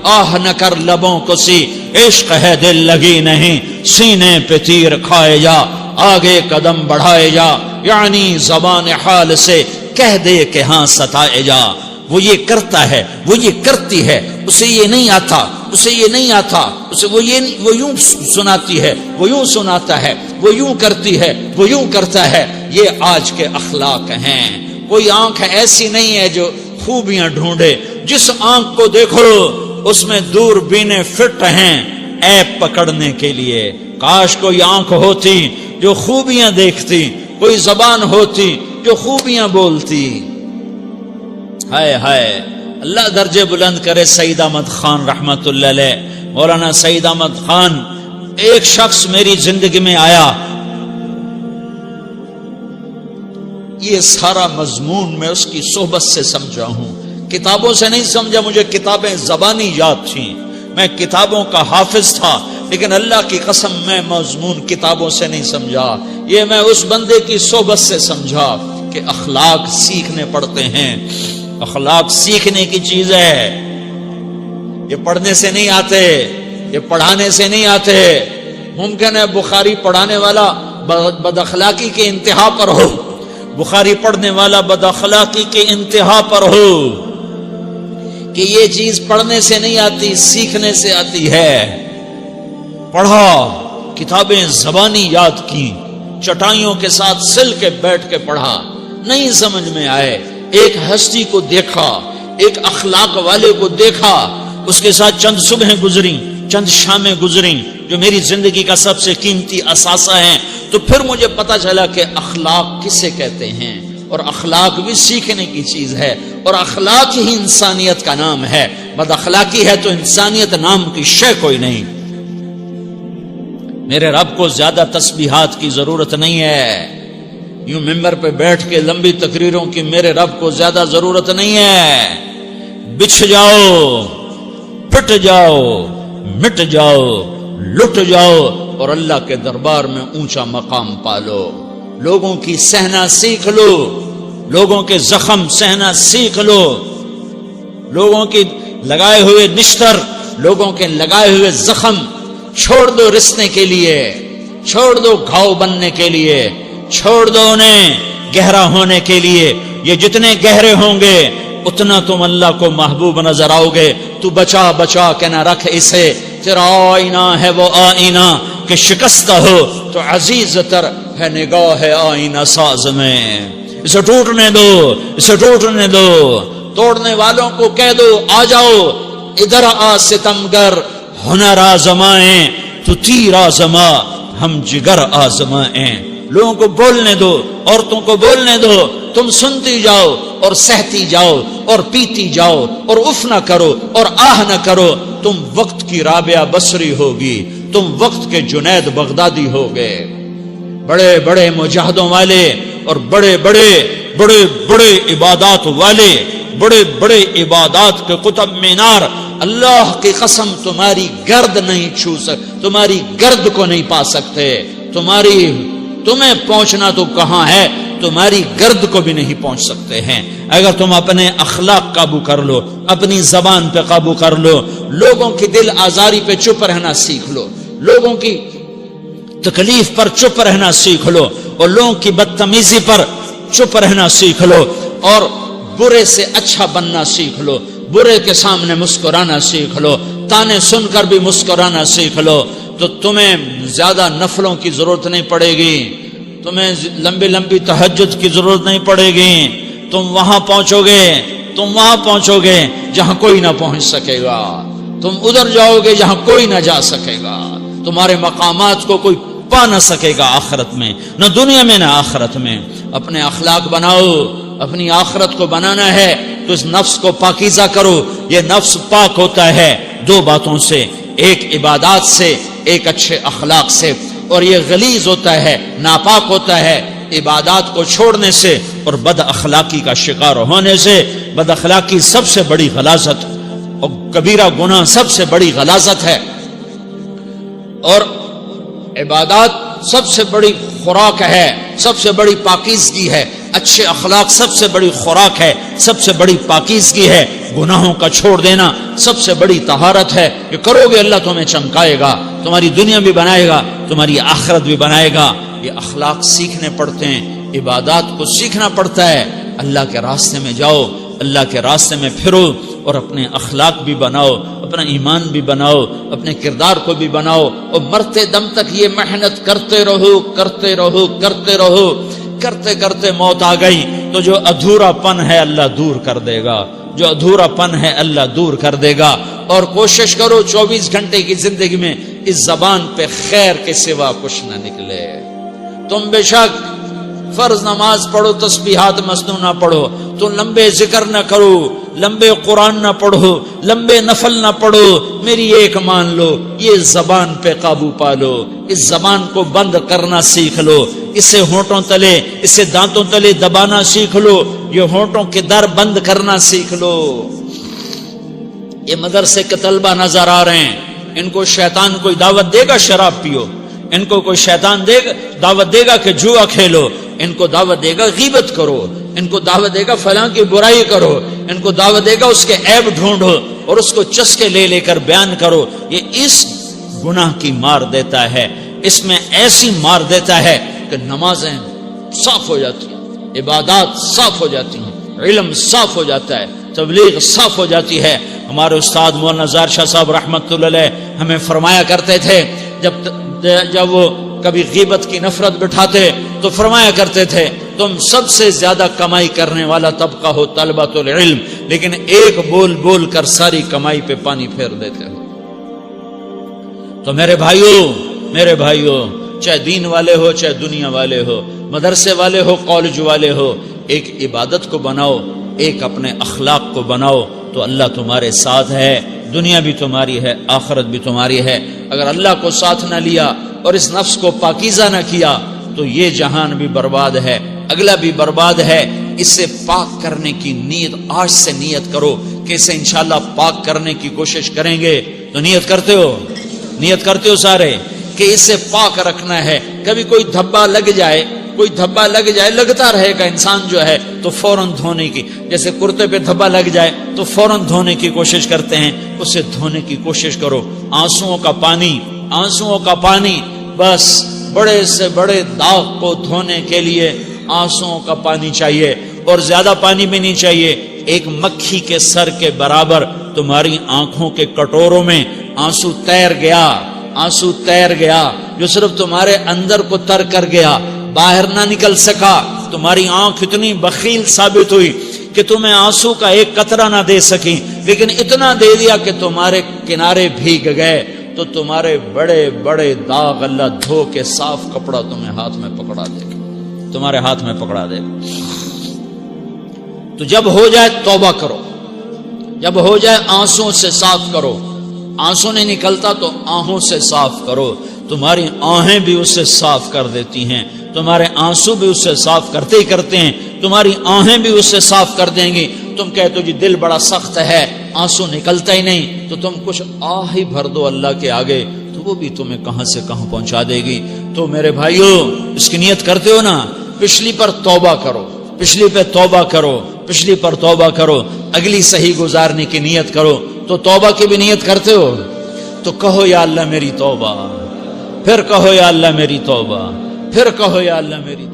آہ نہ کر لبوں کو سی، عشق ہے دل لگی نہیں، سینے پہ تیر کھائے جا، آگے قدم بڑھائے جا، یعنی زبان حال سے کہہ دے کہ ہاں ستائے جا۔ وہ یہ کرتا ہے، وہ یہ کرتی ہے، اسے یہ نہیں آتا، اسے یہ نہیں آتا، اسے وہ یوں سناتی ہے، وہ یوں سناتا ہے، وہ یوں کرتی ہے، وہ یوں کرتا ہے۔ یہ آج کے اخلاق ہیں۔ کوئی آنکھ ایسی نہیں ہے جو خوبیاں ڈھونڈے، جس آنکھ کو دیکھو اس میں دوربینیں فٹ ہیں عیب پکڑنے کے لیے۔ کاش کوئی آنکھ ہوتی جو خوبیاں دیکھتی، کوئی زبان ہوتی جو خوبیاں بولتی۔ ہائے ہائے، اللہ درجے بلند کرے سعید احمد خان رحمت اللہ علیہ۔ مولانا سعید احمد خان، ایک شخص میری زندگی میں آیا، یہ سارا مضمون میں اس کی صحبت سے سمجھا ہوں، کتابوں سے نہیں سمجھا۔ مجھے کتابیں زبانی یاد تھیں، میں کتابوں کا حافظ تھا، لیکن اللہ کی قسم میں مضمون کتابوں سے نہیں سمجھا۔ یہ میں اس بندے کی صحبت سے سمجھا کہ اخلاق سیکھنے پڑتے ہیں۔ اخلاق سیکھنے کی چیز ہے، یہ پڑھنے سے نہیں آتے، یہ پڑھانے سے نہیں آتے۔ ممکن ہے بخاری پڑھانے والا بد اخلاقی کے انتہا پر ہو، بخاری پڑھنے والا بد اخلاقی کے انتہا پر ہو، کہ یہ چیز پڑھنے سے نہیں آتی، سیکھنے سے آتی ہے۔ پڑھا، کتابیں زبانی یاد کی، چٹائیوں کے ساتھ سل کے بیٹھ کے پڑھا، نہیں سمجھ میں آئے، ایک ہستی کو دیکھا، ایک اخلاق والے کو دیکھا، اس کے ساتھ چند صبحیں گزری، چند شامیں گزری جو میری زندگی کا سب سے قیمتی اثاثہ ہیں، تو پھر مجھے پتا چلا کہ اخلاق کسے کہتے ہیں، اور اخلاق بھی سیکھنے کی چیز ہے، اور اخلاق ہی انسانیت کا نام ہے۔ بد اخلاقی ہے تو انسانیت نام کی شے کوئی نہیں۔ میرے رب کو زیادہ تسبیحات کی ضرورت نہیں ہے، یوں ممبر پہ بیٹھ کے لمبی تقریروں کی میرے رب کو زیادہ ضرورت نہیں ہے۔ بچھ جاؤ، پٹ جاؤ، مٹ جاؤ، لٹ جاؤ، اور اللہ کے دربار میں اونچا مقام پالو۔ لوگوں کی سہنا سیکھ لو، لوگوں کے زخم سہنا سیکھ لو، لوگوں کی لگائے ہوئے نشتر، لوگوں کے لگائے ہوئے زخم چھوڑ دو رسنے کے لیے، چھوڑ دو گھاؤ بننے کے لیے، چھوڑ دو انہیں گہرا ہونے کے لیے۔ یہ جتنے گہرے ہوں گے اتنا تم اللہ کو محبوب نظر آؤ گے۔ تو بچا بچا کے نہ رکھ اسے، تیرا آئینہ ہے وہ آئینہ کہ شکستہ ہو تو عزیز تر ہے نگاہ آئینہ ساز میں۔ اسے ٹوٹنے دو، اسے ٹوٹنے دو۔ توڑنے والوں کو کہہ دو آ جاؤ ادھر آ ستمگر، ہنر آزمائیں تو تیر آزما، ہم جگر آزمائیں۔ لوگوں کو بولنے دو، عورتوں کو بولنے دو، تم سنتی جاؤ اور سہتی جاؤ اور پیتی جاؤ اور اف نہ کرو اور آہ نہ کرو۔ تم وقت کی رابعہ بصری ہوگی، تم وقت کے جنید بغدادی ہوگے۔ بڑے بڑے مجاہدوں والے اور بڑے بڑے بڑے بڑے عبادات والے، بڑے بڑے عبادات کے قطب مینار، اللہ کی قسم تمہاری گرد نہیں چھو سکتے، تمہاری گرد کو نہیں پا سکتے۔ تمہیں پہنچنا تو کہاں ہے، تمہاری گرد کو بھی نہیں پہنچ سکتے ہیں۔ اگر تم اپنے اخلاق قابو کر لو، اپنی زبان پہ قابو کر لو، لوگوں کی دل آزاری پہ چپ رہنا سیکھ لو، لوگوں کی تکلیف پر چپ رہنا سیکھ لو، اور لوگوں کی بدتمیزی پر چپ رہنا سیکھ لو، اور برے سے اچھا بننا سیکھ لو، برے کے سامنے مسکرانا سیکھ لو، تانے سن کر بھی مسکرانا سیکھ لو، تو تمہیں زیادہ نفلوں کی ضرورت نہیں پڑے گی، تمہیں لمبی لمبی تہجد کی ضرورت نہیں پڑے گی۔ تم وہاں پہنچو گے جہاں کوئی نہ پہنچ سکے گا، تم ادھر جاؤ گے جہاں کوئی نہ جا سکے گا، تمہارے مقامات کو کوئی پا نہ سکے گا آخرت میں، نہ دنیا میں نہ آخرت میں۔ اپنے اخلاق بناؤ، اپنی آخرت کو بنانا ہے تو اس نفس کو پاکیزہ کرو۔ یہ نفس پاک ہوتا ہے دو باتوں سے، ایک عبادات سے، ایک اچھے اخلاق سے، اور یہ غلیظ ہوتا ہے، ناپاک ہوتا ہے عبادات کو چھوڑنے سے اور بد اخلاقی کا شکار ہونے سے۔ بد اخلاقی سب سے بڑی غلاظت اور کبیرہ گناہ سب سے بڑی غلاظت ہے، اور عبادات سب سے بڑی خوراک ہے، سب سے بڑی پاکیزگی ہے۔ اچھے اخلاق سب سے بڑی خوراک ہے، سب سے بڑی پاکیزگی ہے، گناہوں کا چھوڑ دینا سب سے بڑی طہارت ہے. کہ کرو گے اللہ تمہیں چمکائے گا، تمہاری دنیا بھی بنائے گا، تمہاری آخرت بھی بنائے گا. یہ اخلاق سیکھنے پڑتے ہیں، عبادات کو سیکھنا پڑتا ہے. اللہ کے راستے میں جاؤ، اللہ کے راستے میں پھرو، اور اپنے اخلاق بھی بناؤ، اپنا ایمان بھی بناؤ، اپنے کردار کو بھی بناؤ، اور مرتے دم تک یہ محنت کرتے رہو کرتے رہو کرتے رہو. کرتے کرتے موت آ گئی تو جو ادھورا پن ہے اللہ دور کر دے گا، جو ادھورا پن ہے اللہ دور کر دے گا. اور کوشش کرو 24 گھنٹے کی زندگی میں اس زبان پہ خیر کے سوا کچھ نہ نکلے. تم بے شک فرض نماز پڑھو، تسبیحات مسنون نہ پڑھو، تو لمبے ذکر نہ کرو، لمبے قرآن نہ پڑھو، لمبے نفل نہ پڑھو. میری ایک مان لو، یہ زبان پہ قابو پالو، اس زبان کو بند کرنا سیکھ لو، اسے ہونٹوں تلے، اسے دانتوں تلے دبانا سیکھ لو، یہ ہونٹوں کے در بند کرنا سیکھ لو. یہ مدرسے کے طلبہ نظر آ رہے ہیں، ان کو شیطان کوئی دعوت دے گا شراب پیو، ان کو کوئی شیطان دعوت دے گا کہ جوا کھیلو، ان کو دعوت دے گا غیبت کرو، ان کو دعوت دے گا فلاں کی برائی کرو، ان کو دعوت دے گا اس کے عیب ڈھونڈو اور اس کو چسکے لے لے کر بیان کرو. یہ اس گناہ کی مار دیتا ہے، اس میں ایسی مار دیتا ہے کہ نمازیں صاف ہو جاتی ہیں، عبادات صاف ہو جاتی ہیں، علم صاف ہو جاتا ہے، تبلیغ صاف ہو جاتی ہے. ہمارے استاد مولانا زار شاہ صاحب رحمت اللہ علیہ ہمیں فرمایا کرتے تھے، جب وہ کبھی غیبت کی نفرت بٹھاتے تو فرمایا کرتے تھے تم سب سے زیادہ کمائی کرنے والا طبقہ ہو طلبۃ العلم، لیکن ایک بول بول کر ساری کمائی پہ پانی پھیر دیتے ہو. تو میرے بھائیوں چاہے دین والے ہو، چاہے دنیا والے ہو، مدرسے والے ہو، کالج والے ہو، ایک عبادت کو بناؤ، ایک اپنے اخلاق کو بناؤ، تو اللہ تمہارے ساتھ ہے، دنیا بھی تمہاری ہے، آخرت بھی تمہاری ہے. اگر اللہ کو ساتھ نہ لیا اور اس نفس کو پاکیزہ نہ کیا تو یہ جہان بھی برباد ہے، اگلا بھی برباد ہے. اسے پاک کرنے کی نیت آج سے نیت کرو کہ اسے انشاءاللہ پاک کرنے کی کوشش کریں گے. تو نیت کرتے ہو سارے کہ اسے پاک رکھنا ہے. کبھی کوئی دھبا لگ جائے لگتا رہے گا انسان جو ہے تو فوراً دھونے کی، جیسے کرتے پہ دھبا لگ جائے تو فوراً دھونے کی کوشش کرتے ہیں، اسے دھونے کی کوشش کرو. آنسوؤں کا پانی بس بڑے سے بڑے داغ کو دھونے کے لیے آنسوؤں کا پانی چاہیے، اور زیادہ پانی بھی نہیں چاہیے. ایک مکھی کے سر کے برابر تمہاری آنکھوں کے کٹوروں میں آنسو تیر گیا جو صرف تمہارے اندر کو تر کر گیا، باہر نہ نکل سکا. تمہاری آنکھ اتنی بخیل ثابت ہوئی کہ تمہیں آنسو کا ایک قطرہ نہ دے سکی، لیکن اتنا دے دیا کہ تمہارے کنارے بھیگ گئے. تو تمہارے بڑے بڑے داغ اللہ دھو کے صاف کپڑا تمہیں ہاتھ میں پکڑا دے گا، تمہارے ہاتھ میں پکڑا دے گا. تو جب ہو جائے توبہ کرو، جب ہو جائے آنسوں سے صاف کرو. آنسو نہیں نکلتا تو آہوں سے صاف کرو. تمہاری آہیں بھی اس سے صاف کر دیتی ہیں، تمہارے آنسو بھی اس سے صاف کرتے ہی کرتے ہیں، تمہاری آہیں بھی اس سے صاف کر دیں گی. تم کہتے ہو جی دل بڑا سخت ہے، آنسو نکلتا ہی نہیں، تو تم کچھ آہ ہی بھر دو اللہ کے آگے، تو وہ بھی تمہیں کہاں سے کہاں پہنچا دے گی. تو میرے بھائیو اس کی نیت کرتے ہو نا، پچھلی پر توبہ کرو، پچھلی پہ توبہ کرو، پچھلی پر توبہ کرو، اگلی صحیح گزارنے کی نیت کرو. تو توبہ کی بھی نیت کرتے ہو تو کہو یا اللہ میری توبہ، پھر کہو یا اللہ میری توبہ، پھر کہو یا اللہ میری توبہ.